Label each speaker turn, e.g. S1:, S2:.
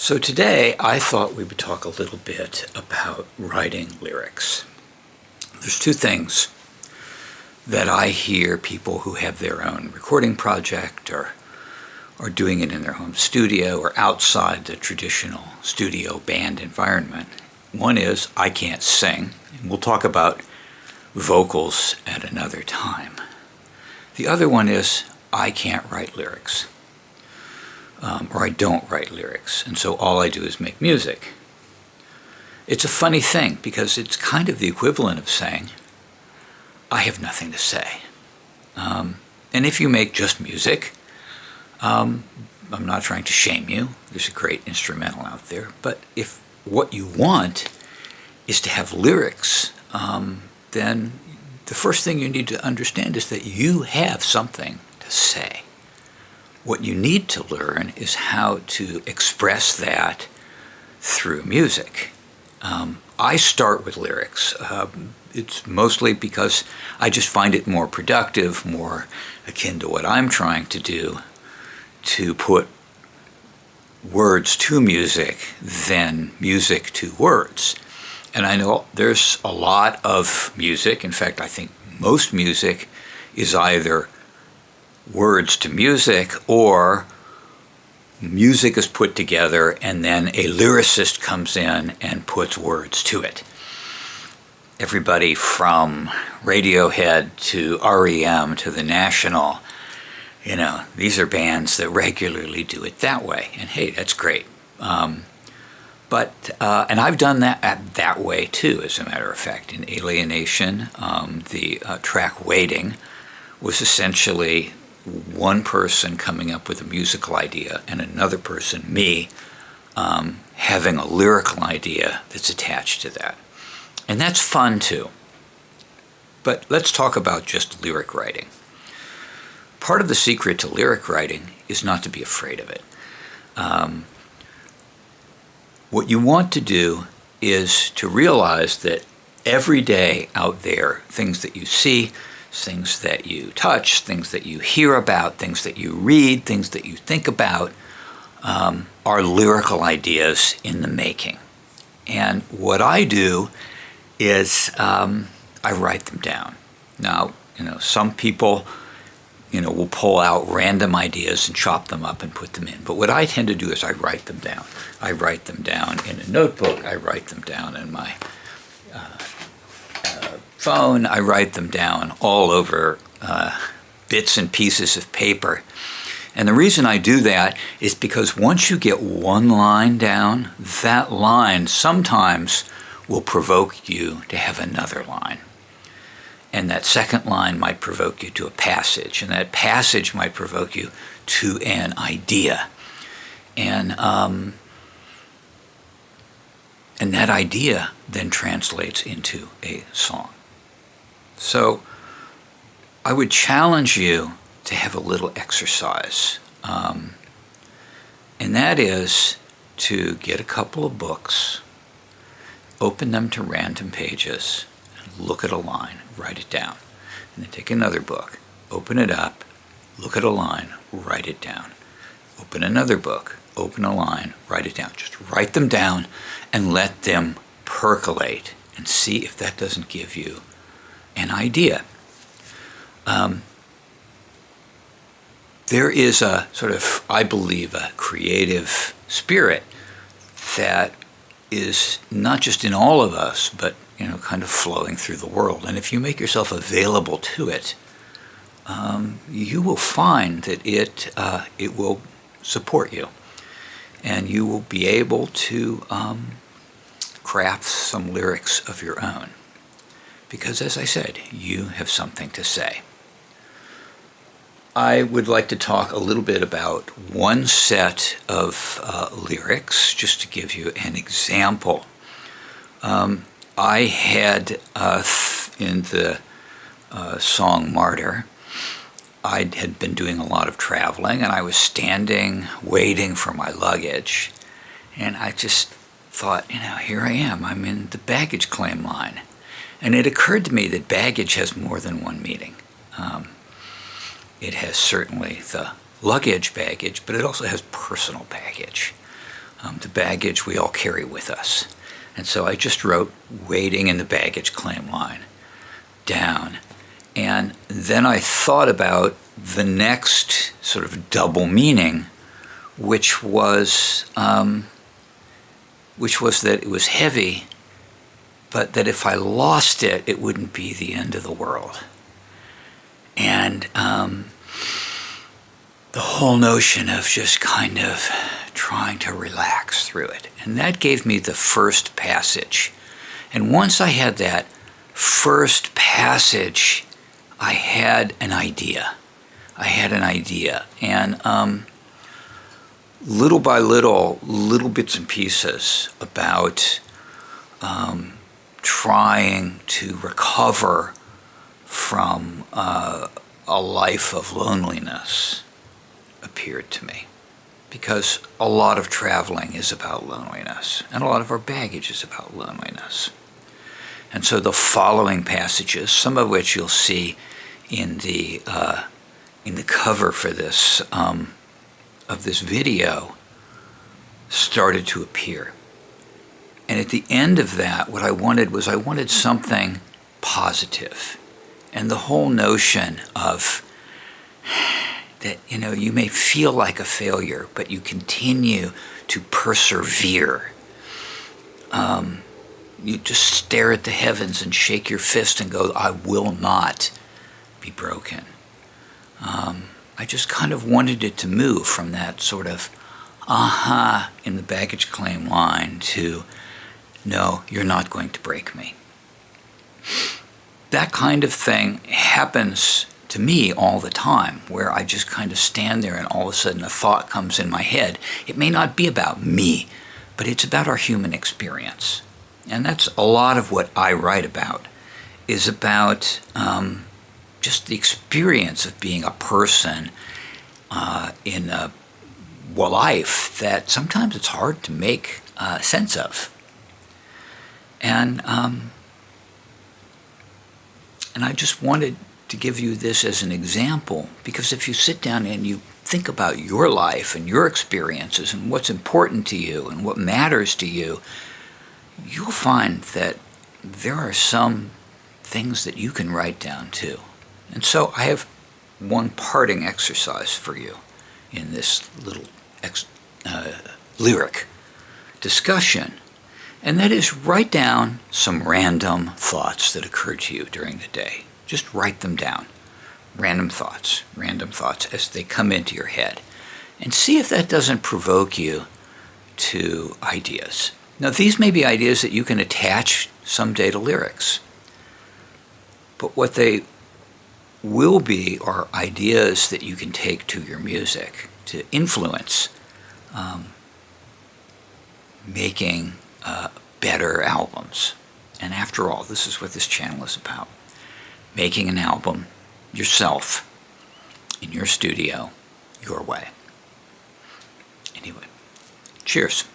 S1: So today I thought we would talk a little bit about writing lyrics. There's two things that I hear people who have their own recording project or are doing it in their home studio or outside the traditional studio band environment. One is, I can't sing, and we'll talk about vocals at another time. The other one is, I can't write lyrics. Or I don't write lyrics, and so all I do is make music. It's a funny thing because it's kind of the equivalent of saying, I have nothing to say. And if you make just music, I'm not trying to shame you. There's a great instrumental out there. But if what you want is to have lyrics, then the first thing you need to understand is that you have something to say. What you need to learn is how to express that through music. I start with lyrics. It's mostly because I just find it more productive, more akin to what I'm trying to do, to put words to music than music to words. And I know there's a lot of music. In fact, I think most music is either words to music or music is put together and then a lyricist comes in and puts words to it. Everybody from Radiohead to REM to The National, these are bands that regularly do it that way. And hey, that's great. And I've done that way too, as a matter of fact. In Alienation, the track Waiting was essentially one person coming up with a musical idea and another person, me, having a lyrical idea that's attached to that. And that's fun too. But let's talk about just lyric writing. Part of the secret to lyric writing is not to be afraid of it. What you want to do is to realize that every day out there, things that you see, things that you touch, things that you hear about, things that you read, things that you think about, are lyrical ideas in the making. And what I do is I write them down. Now, some people, will pull out random ideas and chop them up and put them in. But what I tend to do is I write them down. I write them down in a notebook. I write them down in my phone. I write them down all over bits and pieces of paper. And the reason I do that is because once you get one line down, that line sometimes will provoke you to have another line. And that second line might provoke you to a passage, and that passage might provoke you to an idea. And that idea then translates into a song. So I would challenge you to have a little exercise. And that is to get a couple of books, open them to random pages, and look at a line, write it down. And then take another book, open it up, look at a line, write it down. Open another book, open a line, write it down. Just write them down and let them percolate and see if that doesn't give you an idea. There is a sort of, I believe, a creative spirit that is not just in all of us, but kind of flowing through the world. And if you make yourself available to it, you will find that it will support you, and you will be able to craft some lyrics of your own. Because, as I said, you have something to say. I would like to talk a little bit about one set of lyrics, just to give you an example. I had, in the song Martyr, I had been doing a lot of traveling, and I was standing, waiting for my luggage, and I just thought, here I am, I'm in the baggage claim line. And it occurred to me that baggage has more than one meaning. It has certainly the luggage baggage, but it also has personal baggage. the baggage we all carry with us. And so I just wrote waiting in the baggage claim line down. And then I thought about the next sort of double meaning, which was that it was heavy, but that if I lost it, it wouldn't be the end of the world. And the whole notion of just kind of trying to relax through it. And that gave me the first passage. And once I had that first passage, I had an idea. And little by little bits and pieces about trying to recover from a life of loneliness appeared to me. Because a lot of traveling is about loneliness, and a lot of our baggage is about loneliness. And so the following passages, some of which you'll see in the cover for this of this video, started to appear. And at the end of that, what I wanted something positive. And the whole notion of that, you may feel like a failure, but you continue to persevere. You just stare at the heavens and shake your fist and go, I will not be broken. I just kind of wanted it to move from that sort of in the baggage claim line to, no, you're not going to break me. That kind of thing happens to me all the time, where I just kind of stand there and all of a sudden a thought comes in my head. It may not be about me, but it's about our human experience. And that's a lot of what I write about, is about just the experience of being a person in a life that sometimes it's hard to make sense of. And I just wanted to give you this as an example, because if you sit down and you think about your life and your experiences and what's important to you and what matters to you, you'll find that there are some things that you can write down too. And so I have one parting exercise for you in this little lyric discussion, and that is write down some random thoughts that occur to you during the day. Just write them down. Random thoughts as they come into your head. And see if that doesn't provoke you to ideas. Now, these may be ideas that you can attach someday to lyrics. But what they will be are ideas that you can take to your music to influence making better albums. And after all, this is what this channel is about. Making an album yourself, in your studio, your way. Anyway, cheers.